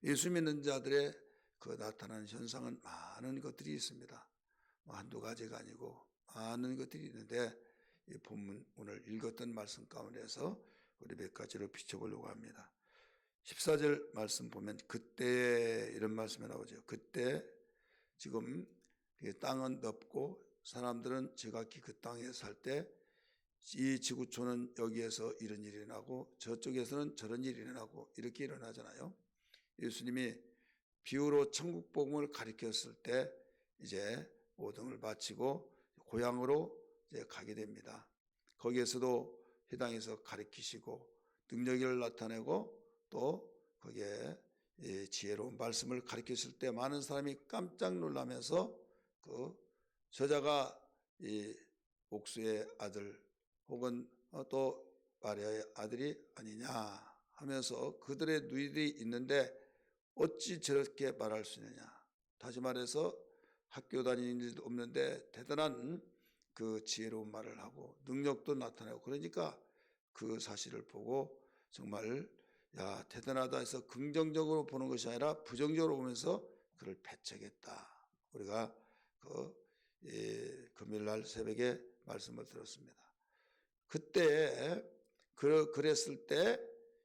예수 믿는 자들의 그 나타나는 현상은 많은 것들이 있습니다. 한두 가지가 아니고 많은 것들이 있는데 이 본문 오늘 읽었던 말씀 가운데서 우리 몇 가지를 비춰보려고 합니다. 14절 말씀 보면 그때 이런 말씀이 나오죠. 그때 지금 땅은 넓고 사람들은 지각히 그 땅에 살 때 이 지구촌은 여기에서 이런 일이 일어나고 저쪽에서는 저런 일이 일어나고 이렇게 일어나잖아요. 예수님이 비유로 천국 복음을 가르쳤을 때 이제 모든 걸 마치고 고향으로 이제 가게 됩니다. 거기에서도 회당에서 가르치시고 능력을 나타내고 또 거기에 지혜로운 말씀을 가르쳤을 때 많은 사람이 깜짝 놀라면서 그 저자가 이 옥수의 아들 혹은 또 마리아의 아들이 아니냐 하면서 그들의 누이들이 있는데 어찌 저렇게 말할 수 있느냐. 다시 말해서 학교 다니는 일도 없는데 대단한 그 지혜로운 말을 하고 능력도 나타내고 그러니까 그 사실을 보고 정말 야 대단하다 해서 긍정적으로 보는 것이 아니라 부정적으로 보면서 그를 배척했다. 우리가 금요일날 새벽에 말씀을 들었습니다. 그때 그랬을 때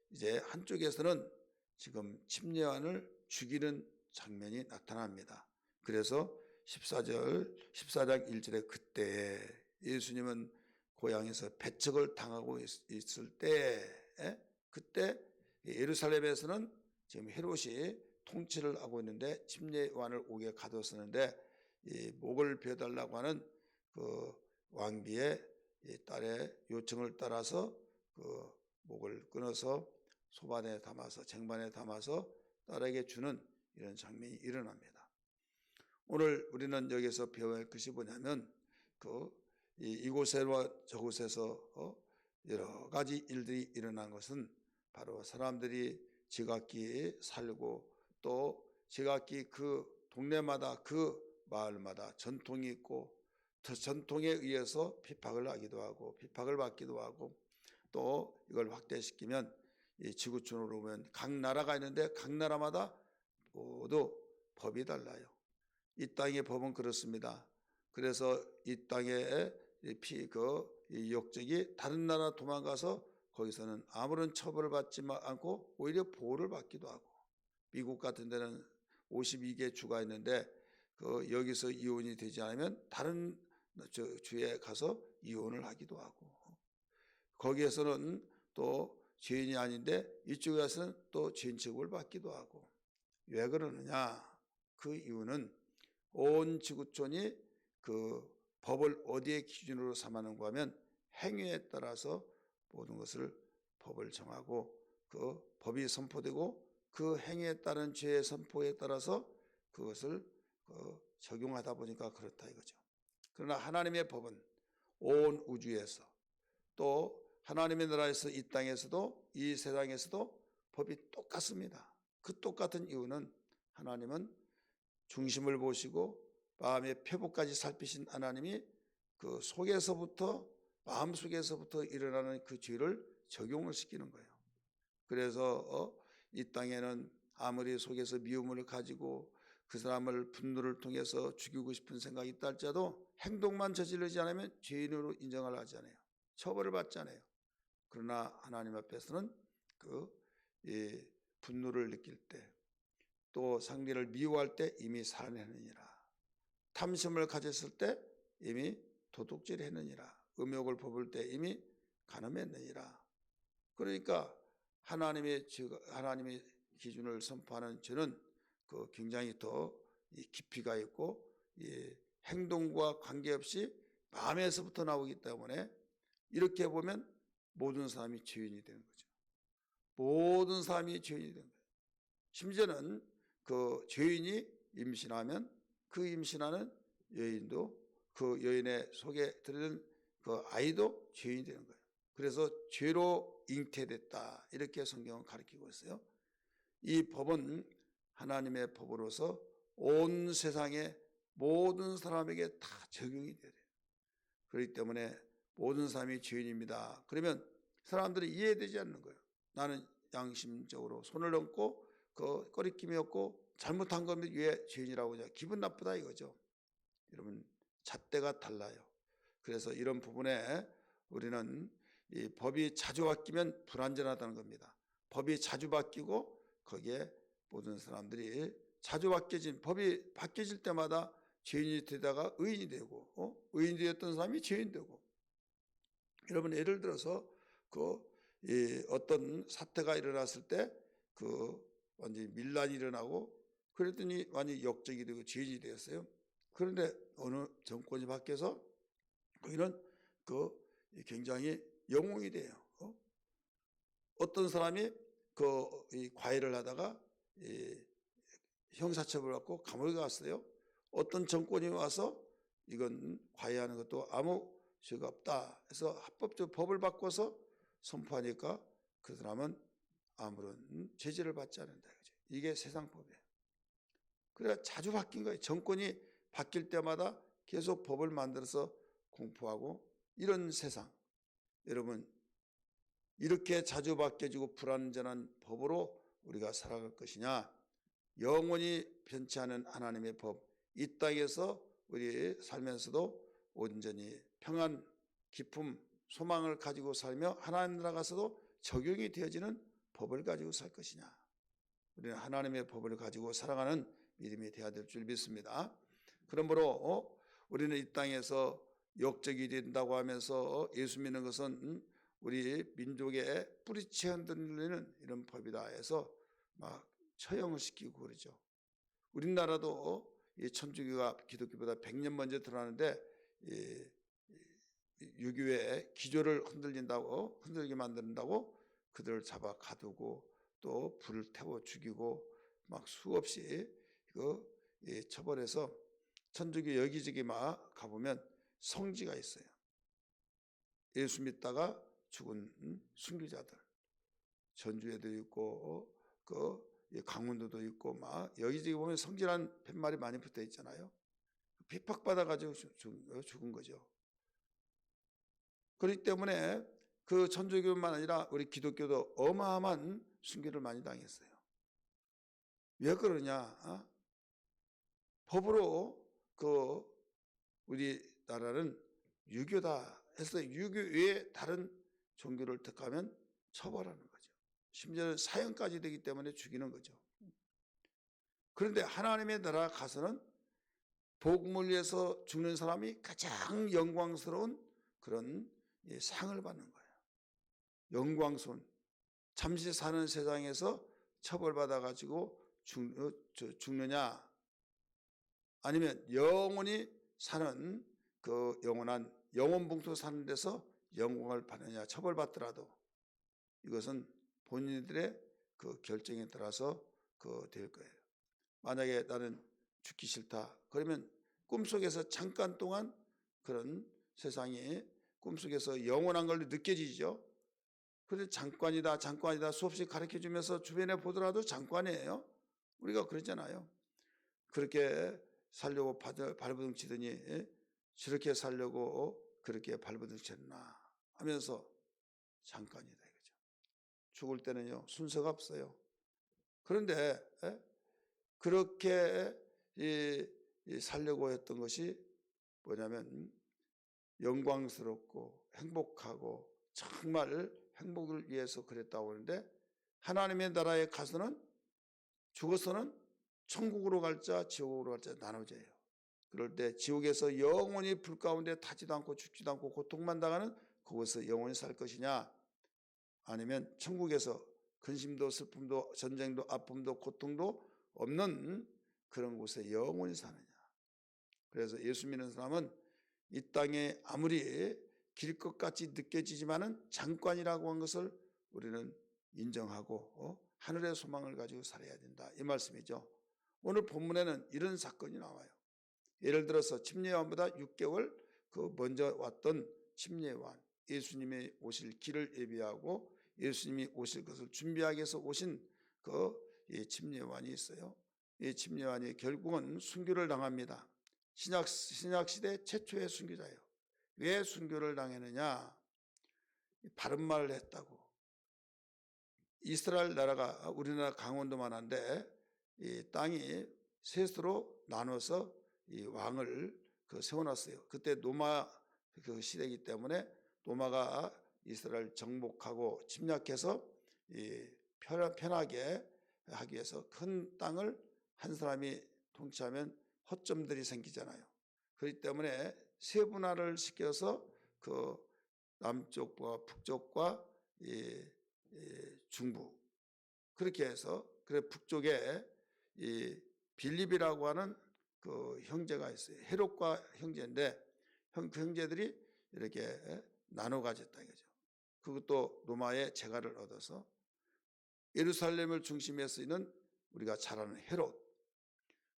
이제 한쪽에서는 지금 침례요한을 죽이는 장면이 나타납니다. 그래서 14장 1절에 그때 예수님은 고향에서 배척을 당하고 있을 때 그때 예루살렘에서는 지금 헤롯이 통치를 하고 있는데 침례요한을 오게 가뒀었는데 이 목을 베어달라고 하는 그 왕비의 딸의 요청을 따라서 그 목을 끊어서 소반에 담아서 쟁반에 담아서 딸에게 주는 이런 장면이 일어납니다. 오늘 우리는 여기서 배워야 할 것이 뭐냐면 이곳에와 저곳에서 여러 가지 일들이 일어난 것은 바로 사람들이 지각기 살고 또 지각기 그 동네마다 그 마을마다 전통이 있고 그 전통에 의해서 핍박을 하기도 하고 핍박을 받기도 하고 또 이걸 확대시키면 이 지구촌으로 보면 각 나라가 있는데 각 나라마다 모두 법이 달라요. 이 땅의 법은 그렇습니다. 그래서 이 땅의 이 역적이 다른 나라 도망가서 거기서는 아무런 처벌을 받지 않고 오히려 보호를 받기도 하고 미국 같은 데는 52개 주가 있는데 여기서 이혼이 되지 않으면 다른 주에 가서 이혼을 하기도 하고 거기에서는 또 죄인이 아닌데 이쪽에 가서는 또 죄인 취급을 받기도 하고 왜 그러느냐? 그 이유는 온 지구촌이 그 법을 어디에 기준으로 삼았는가 하면 행위에 따라서 모든 것을 법을 정하고 그 법이 선포되고 그 행위에 따른 죄의 선포에 따라서 그것을 적용하다 보니까 그렇다 이거죠. 그러나 하나님의 법은 온 우주에서 또 하나님의 나라에서 이 땅에서도 이 세상에서도 법이 똑같습니다. 그 똑같은 이유는 하나님은 중심을 보시고 마음의 표본까지 살피신 하나님이 그 속에서부터 마음속에서부터 일어나는 그 죄를 적용을 시키는 거예요. 그래서 이 땅에는 아무리 속에서 미움을 가지고 그 사람을 분노를 통해서 죽이고 싶은 생각이 있다 할지라도 행동만 저지르지 않으면 죄인으로 인정을 하지 않아요. 처벌을 받지 않아요. 그러나 하나님 앞에서는 이 분노를 느낄 때 또 상대를 미워할 때 이미 살해하느니라. 탐심을 가졌을 때 이미 도둑질했느니라. 음욕을 퍼부을 때 이미 간음했느니라. 그러니까 하나님의 기준을 선포하는 죄는 굉장히 더 깊이가 있고 행동과 관계없이 마음에서부터 나오기 때문에 이렇게 보면 모든 사람이 죄인이 되는 거죠. 모든 사람이 죄인이 되는 거예요. 심지어는 그 죄인이 임신하면 그 임신하는 여인도 그 여인의 속에 들은 그 아이도 죄인이 되는 거예요. 그래서 죄로 잉태됐다 이렇게 성경은 가르치고 있어요. 이 법은 하나님의 법으로서 온 세상의 모든 사람에게 다 적용이 돼야 돼요. 그렇기 때문에 모든 사람이 죄인입니다. 그러면 사람들이 이해되지 않는 거예요. 나는 양심적으로 손을 얹고 그 꺼리낌이었고 잘못한 거면 왜 죄인이라고 하냐. 기분 나쁘다 이거죠. 여러분 잣대가 달라요. 그래서 이런 부분에 우리는 이 법이 자주 바뀌면 불완전하다는 겁니다. 법이 자주 바뀌고 거기에 모든 사람들이 자주 법이 바뀌어질 때마다 죄인이 되다가 의인이 되고 의인이 되었던 사람이 죄인 되고. 여러분 예를 들어서 어떤 사태가 일어났을 때 완전히 밀란이 일어나고 그랬더니 완전히 역적이 되고 죄인이 되었어요. 그런데 어느 정권이 바뀌어서 거기는 굉장히 영웅이 돼요. 어떤 사람이 이 과외를 하다가 형사처벌을 받고 감옥에 갔어요. 어떤 정권이 와서 이건 과외하는 것도 아무 죄가 없다 해서 합법적으로 법을 바꿔서 선포하니까 그 사람은 아무런 제재를 받지 않는다. 이게 세상법이에요. 그래야 자주 바뀐 거예요. 정권이 바뀔 때마다 계속 법을 만들어서 공포하고 이런 세상. 여러분 이렇게 자주 바뀌어지고 불완전한 법으로 우리가 살아갈 것이냐, 영원히 변치 않은 하나님의 법, 이 땅에서 우리 살면서도 온전히 평안, 기쁨, 소망을 가지고 살며 하나님 나라 가서도 적용이 되어지는 법을 가지고 살 것이냐. 우리는 하나님의 법을 가지고 살아가는 믿음이 되어야 될 줄 믿습니다. 그러므로 우리는 이 땅에서 역적이 된다고 하면서 예수 믿는 것은 우리 민족의 뿌리채 흔들리는 이런 법이다 해서 막 처형을 시키고 그러죠. 우리나라도 이 천주교가 기독교보다 100년 먼저 들어왔는데 6.25의 기조를 흔들게 만든다고 그들을 잡아 가두고 또 불을 태워 죽이고 막 수없이 처벌해서 천주교 여기저기 막 가보면 성지가 있어요. 예수 믿다가 죽은 순교자들, 전주에도 있고 강원도도 있고 막 여기저기 보면 성지란 팻말이 많이 붙어 있잖아요. 핍박받아가지고 죽은 거죠. 그렇기 때문에 그 천주교만 아니라 우리 기독교도 어마어마한 순교를 많이 당했어요. 왜 그러냐? 법으로 우리나라는 유교다 해서 유교 외에 다른 종교를 택하면 처벌하는 거죠. 심지어는 사형까지 되기 때문에 죽이는 거죠. 그런데 하나님의 나라 가서는 복음을 위해서 죽는 사람이 가장 영광스러운 그런 상을 받는 거예요. 영광스러운, 잠시 사는 세상에서 처벌받아가지고 죽느냐, 아니면 영원히 사는 그 영원한 영원봉투 사는 데서 영광을 받느냐, 처벌받더라도 이것은 본인들의 그 결정에 따라서 될 거예요. 만약에 나는 죽기 싫다 그러면 꿈속에서 잠깐 동안 그런 세상이 꿈속에서 영원한 걸로 느껴지죠. 그런데 잠깐이다 수없이 가르쳐주면서 주변에 보더라도 잠깐이에요. 우리가 그러잖아요. 그렇게 살려고 발버둥 치더니 저렇게 살려고 그렇게 발버둥 쳤나 하면서 잠깐이다 이거죠. 죽을 때는요 순서가 없어요. 그런데 그렇게 살려고 했던 것이 뭐냐면 영광스럽고 행복하고 정말 행복을 위해서 그랬다고 하는데 하나님의 나라에 가서는 죽어서는 천국으로 갈자 지옥으로 갈자 나눠져요. 그럴 때 지옥에서 영원히 불 가운데 타지도 않고 죽지도 않고 고통만 당하는 그곳에서 영원히 살 것이냐, 아니면 천국에서 근심도 슬픔도 전쟁도 아픔도 고통도 없는 그런 곳에 영원히 사느냐. 그래서 예수 믿는 사람은 이 땅에 아무리 길 것 같이 느껴지지만은 잠깐이라고 한 것을 우리는 인정하고 하늘의 소망을 가지고 살아야 된다 이 말씀이죠. 오늘 본문에는 이런 사건이 나와요. 예를 들어서 침례요한보다 6개월 먼저 왔던 침례요한, 예수님이 오실 길을 예비하고 예수님이 오실 것을 준비하기 위해서 오신 이 침례요한이 있어요. 이 침례요한이 결국은 순교를 당합니다. 신약시대 최초의 순교자예요. 왜 순교를 당했느냐? 바른 말을 했다고. 이스라엘 나라가 우리나라 강원도만 한데 이 땅이 셋으로 나눠서 이 왕을 세워놨어요. 그때 노마 그 시대이기 때문에 노마가 이스라엘 정복하고 침략해서 이 편하게 하기 위해서 큰 땅을 한 사람이 통치하면 허점들이 생기잖아요. 그렇기 때문에 세분화를 시켜서 그 남쪽과 북쪽과 이 중부 그렇게 해서 그래 북쪽에 이 빌립이라고 하는 그 형제가 있어요. 헤롯과 형제인데 그 형제들이 이렇게 나눠 가졌다 이거죠. 그것도 로마의 재갈을 얻어서 예루살렘을 중심에 쓰이는 우리가 잘 아는 헤롯.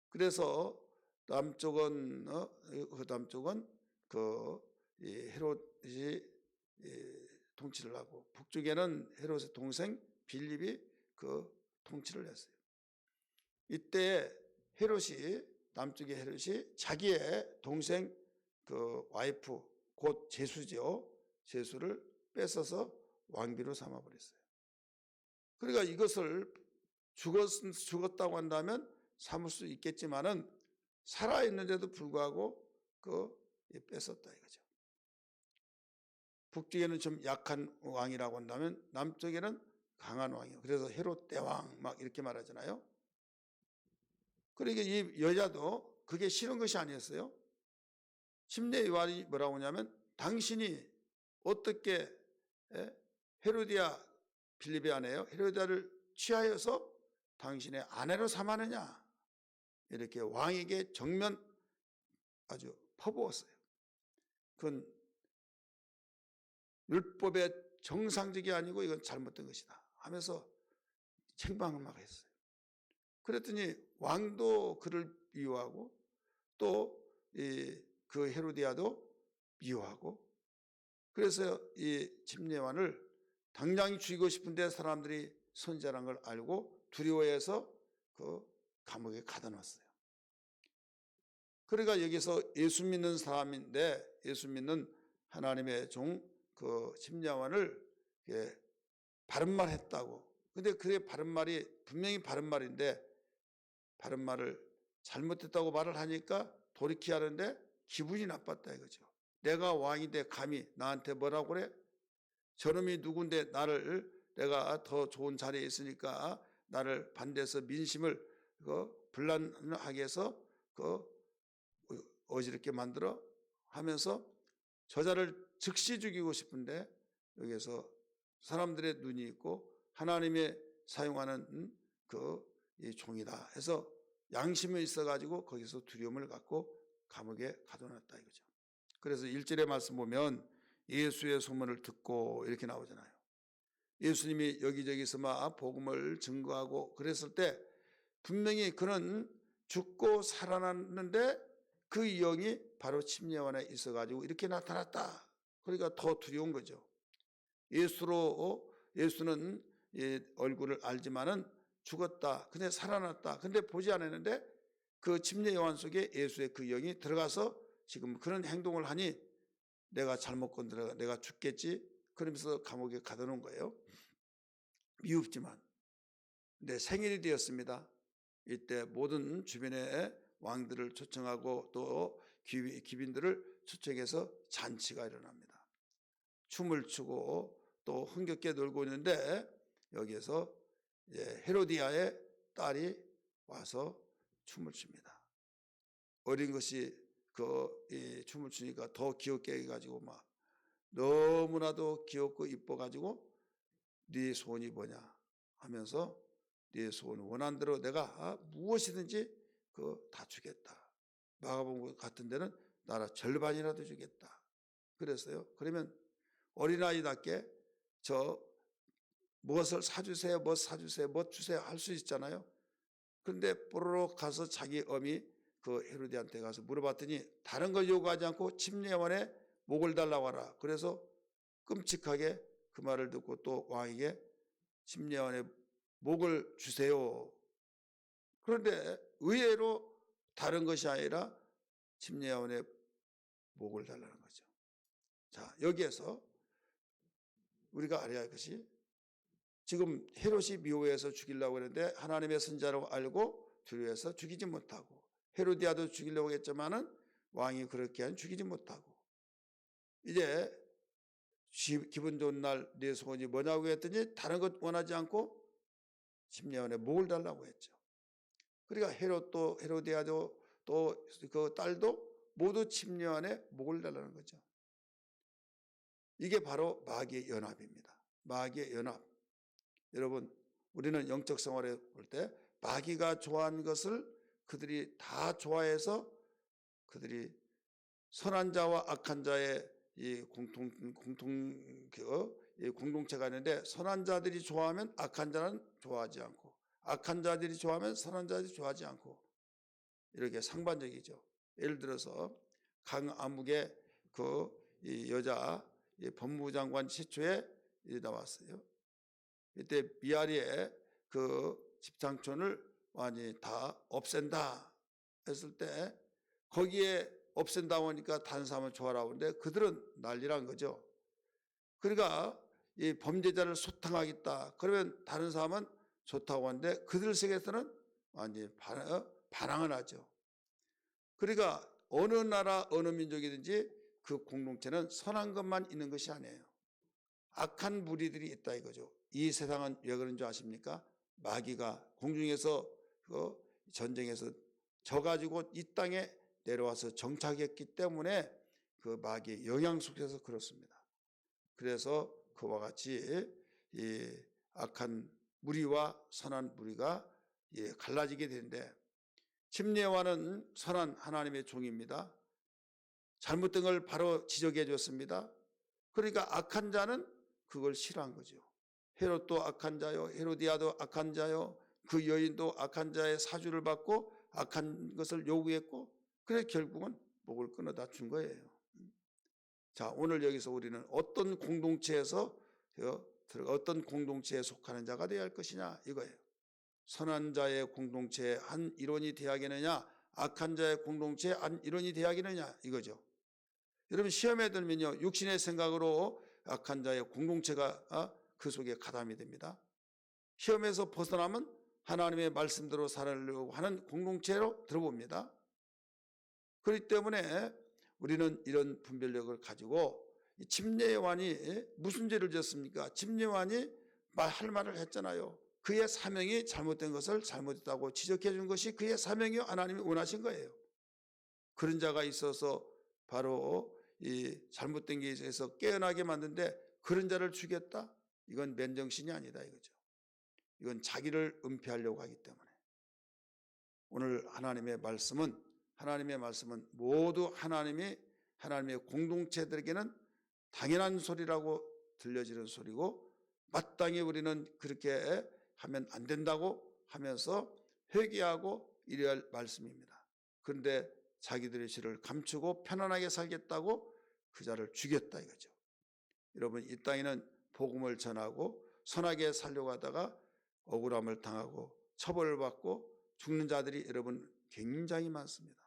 그래서 남쪽은 그 남쪽은 그 헤롯이 통치를 하고 북쪽에는 헤롯의 동생 빌립이 그 통치를 했어요. 이때 헤롯이 남쪽의 헤롯이 자기의 동생 그 와이프 곧 제수죠. 제수를 뺏어서 왕비로 삼아버렸어요. 그러니까 이것을 죽었다고 한다면 삼을 수 있겠지만은 살아있는데도 불구하고 뺏었다 이거죠. 북쪽에는 좀 약한 왕이라고 한다면 남쪽에는 강한 왕이에요. 그래서 헤롯 대왕 막 이렇게 말하잖아요. 그러니까 이 여자도 그게 싫은 것이 아니었어요. 침례 요한이 뭐라고 하냐면 당신이 어떻게 헤로디아 빌립의 아내요 헤로디아를 취하여서 당신의 아내로 삼았느냐 이렇게 왕에게 정면 아주 퍼부었어요. 그건 율법의 정상적이 아니고 이건 잘못된 것이다 하면서 책망을 막 했어요. 그랬더니 왕도 그를 미워하고 또 그 헤로디아도 미워하고 그래서 이 침례요한을 당장 죽이고 싶은데 사람들이 선지자라는 걸 알고 두려워해서 그 감옥에 가둬놨어요. 그러니까 여기서 예수 믿는 사람인데 예수 믿는 하나님의 종 그 침례요한을 바른 말 했다고. 근데 그게 바른 말이 분명히 바른 말인데 바른 말을 잘못했다고 말을 하니까 돌이키 하는데 기분이 나빴다 이거죠. 내가 왕인데 감히 나한테 뭐라고 그래? 저놈이 누군데 나를 내가 더 좋은 자리에 있으니까 나를 반대해서 민심을 불안하게 해서 어지럽게 만들어 하면서 저자를 즉시 죽이고 싶은데 여기서 사람들의 눈이 있고 하나님의 사용하는 이 종이다 해서 양심이 있어가지고 거기서 두려움을 갖고 감옥에 가둬놨다 이거죠. 그래서 1절의 말씀 보면 예수의 소문을 듣고 이렇게 나오잖아요. 예수님이 여기저기서 막 복음을 증거하고 그랬을 때 분명히 그는 죽고 살아났는데 그 영이 바로 침례요한에 있어가지고 이렇게 나타났다. 그러니까 더 두려운 거죠. 예수는 얼굴을 알지만은 죽었다. 근데 살아났다. 근데 보지 않았는데 그 침례요한 속에 예수의 그 영이 들어가서 지금 그런 행동을 하니 내가 잘못 건드려 내가 죽겠지. 그러면서 감옥에 가둬놓은 거예요. 미흡지만. 근데 생일이 되었습니다. 이때 모든 주변의 왕들을 초청하고 또 귀빈들을 초청해서 잔치가 일어납니다. 춤을 추고 또 흥겹게 놀고 있는데 여기에서 헤로디아의 딸이 와서 춤을 춥니다. 어린 것이 이 춤을 추니까 더 귀엽게 해가지고 막 너무나도 귀엽고 이뻐가지고 네 소원이 뭐냐 하면서 네 소원 원한 대로 내가 무엇이든지 다 주겠다. 마가복음 같은 데는 나라 절반이라도 주겠다. 그랬어요. 그러면 어린아이답게 저 무엇을 사주세요, 뭐 사주세요, 뭐 주세요 할 수 있잖아요. 그런데 뽀로록 가서 자기 어미 헤로디한테 가서 물어봤더니 다른 걸 요구하지 않고 침례요한의 목을 달라고 하라. 그래서 끔찍하게 그 말을 듣고 또 왕에게 침례요한의 목을 주세요. 그런데 의외로 다른 것이 아니라 침례요한의 목을 달라는 거죠. 자, 여기에서 우리가 알아야 할 것이 지금 헤롯이 미워해서 죽이려고 했는데 하나님의 선자라고 알고 두려워해서 죽이지 못하고, 헤로디아도 죽이려고 했지만은 왕이 그렇게 한 죽이지 못하고, 이제 기분 좋은 날 네 소원이 뭐냐고 했더니 다른 것 원하지 않고 침례원에 목을 달라고 했죠. 그러니까 헤롯도 헤로디아도 또 그 딸도 모두 침례원에 목을 달라는 거죠. 이게 바로 마귀의 연합입니다. 마귀의 연합. 여러분, 우리는 영적 생활에 볼 때 마귀가 좋아하는 것을 그들이 다 좋아해서 그들이 선한 자와 악한 자의 이 공동체가 있는데, 선한 자들이 좋아하면 악한 자는 좋아하지 않고, 악한 자들이 좋아하면 선한 자들이 좋아하지 않고, 이렇게 상반적이죠. 예를 들어서 강암흑의 이 여자 법무부 장관 최초에 나왔어요. 이때 미아리의 그 집상촌을 완전히 다 없앤다 했을 때, 거기에 없앤다고 하니까 다른 사람은 좋아라고 하는데 그들은 난리란 거죠. 그러니까 이 범죄자를 소탕하겠다 그러면 다른 사람은 좋다고 하는데 그들 세계에서는 완전히 반항을 하죠. 그러니까 어느 나라 어느 민족이든지 그 공동체는 선한 것만 있는 것이 아니에요. 악한 무리들이 있다 이거죠. 이 세상은 왜 그런 줄 아십니까? 마귀가 공중에서 전쟁에서 져가지고 이 땅에 내려와서 정착했기 때문에 그 마귀의 영향 속에서 그렇습니다. 그래서 그와 같이 이 악한 무리와 선한 무리가 갈라지게 되는데, 침례와는 선한 하나님의 종입니다. 잘못된 걸 바로 지적해 줬습니다. 그러니까 악한 자는 그걸 싫어한 거죠. 헤롯도 악한 자요, 헤로디아도 악한 자요, 그 여인도 악한 자의 사주를 받고 악한 것을 요구했고, 그래서 결국은 목을 끊어다 준 거예요. 자, 오늘 여기서 우리는 어떤 공동체에서 어떤 공동체에 속하는 자가 되어야 할 것이냐 이거예요. 선한 자의 공동체의 한 일원이 되어야겠느냐, 악한 자의 공동체의 한 일원이 되어야겠느냐 이거죠. 여러분, 시험에 들면요, 육신의 생각으로 악한 자의 공동체가 그 속에 가담이 됩니다. 시험에서 벗어나면 하나님의 말씀대로 살아가려고 하는 공동체로 들어봅니다. 그렇기 때문에 우리는 이런 분별력을 가지고, 침례요한이 무슨 죄를 지었습니까? 침례요한이 할 말을 했잖아요. 그의 사명이 잘못된 것을 잘못했다고 지적해 준 것이 그의 사명이요, 하나님이 원하신 거예요. 그런 자가 있어서 바로 이 잘못된 게 있어서 깨어나게 만드는데 그런 자를 죽였다? 이건 맨정신이 아니다 이거죠. 이건 자기를 은폐하려고 하기 때문에. 오늘 하나님의 말씀은 모두 하나님의 공동체들에게는 당연한 소리라고 들려지는 소리고, 마땅히 우리는 그렇게 하면 안 된다고 하면서 회개하고 이래야 할 말씀입니다. 그런데 자기들의 죄를 감추고 편안하게 살겠다고 그 자를 죽였다 이거죠. 여러분, 이 땅에는 복음을 전하고 선하게 살려고 하다가 억울함을 당하고 처벌을 받고 죽는 자들이 여러분 굉장히 많습니다.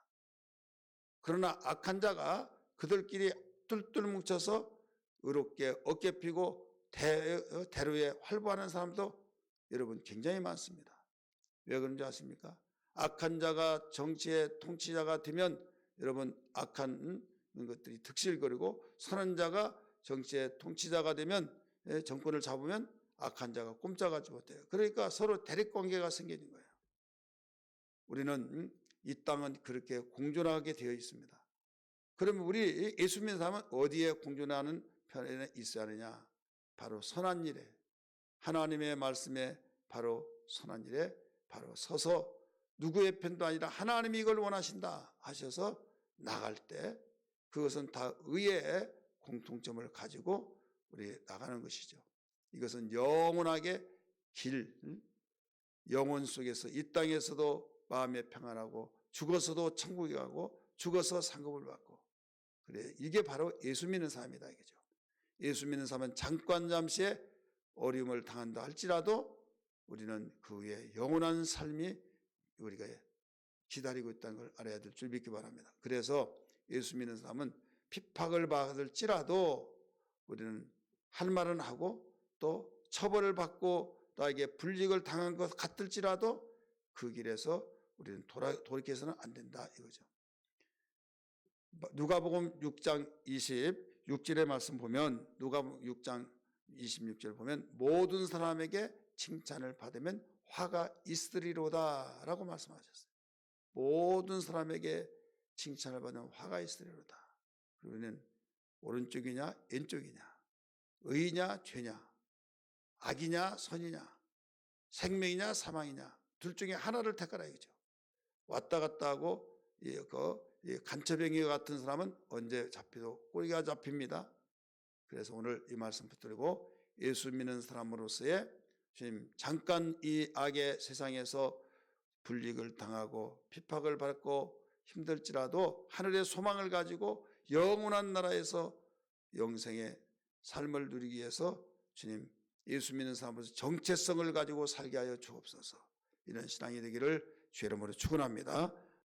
그러나 악한 자가 그들끼리 뚫뚫 뭉쳐서 의롭게 어깨 피고 대로에 활보하는 사람도 여러분 굉장히 많습니다. 왜 그런지 아십니까? 악한 자가 정치의 통치자가 되면 여러분 악한 것들이 득실거리고, 선한 자가 정치의 통치자가 되면, 정권을 잡으면 악한 자가 꼼짝하지 못해요. 그러니까 서로 대립관계가 생기는 거예요. 우리는 이 땅은 그렇게 공존하게 되어 있습니다. 그러면 우리 예수 믿는 사람은 어디에 공존하는 편에 있어야 하느냐? 바로 선한 일에, 하나님의 말씀에 바로 선한 일에 바로 서서 누구의 편도 아니라 하나님이 이걸 원하신다 하셔서 나갈 때 그것은 다 의의 공통점을 가지고 우리 나가는 것이죠. 이것은 영원하게 영혼 속에서 이 땅에서도 마음에 평안하고 죽어서도 천국에 가고 죽어서 상급을 받고, 그래, 이게 바로 예수 믿는 삶이다 이거죠. 예수 믿는 삶은 잠깐 잠시의 어려움을 당한다 할지라도 우리는 그 위에 영원한 삶이 우리가 기다리고 있다는 걸 알아야 될 줄 믿기 바랍니다. 그래서 예수 믿는 사람은 핍박을 받을지라도 우리는 할 말은 하고 또 처벌을 받고 나에게 불이익을 당한 것 같을지라도 그 길에서 우리는 돌이켜서는 안 된다 이거죠. 누가복음 6장 26절의 말씀 보면, 누가복음 6장 26절 보면 모든 사람에게 칭찬을 받으면 화가 있으리로다 라고 말씀하셨어요. 모든 사람에게 칭찬을 받으면 화가 있으리로다. 그러면 오른쪽이냐 왼쪽이냐, 의냐 죄냐, 악이냐 선이냐, 생명이냐 사망이냐, 둘 중에 하나를 택하라 이거죠. 왔다 갔다 하고 간첩병이 같은 사람은 언제 잡혀도 꼬리가 잡힙니다. 그래서 오늘 이 말씀 붙들고 예수 믿는 사람으로서의 주님, 잠깐 이 악의 세상에서 불이익을 당하고 핍박을 받고 힘들지라도 하늘의 소망을 가지고 영원한 나라에서 영생의 삶을 누리기 위해서 주님, 예수 믿는 사람으로서 정체성을 가지고 살게 하여 주옵소서. 이런 신앙이 되기를 주의 이름으로 축원합니다.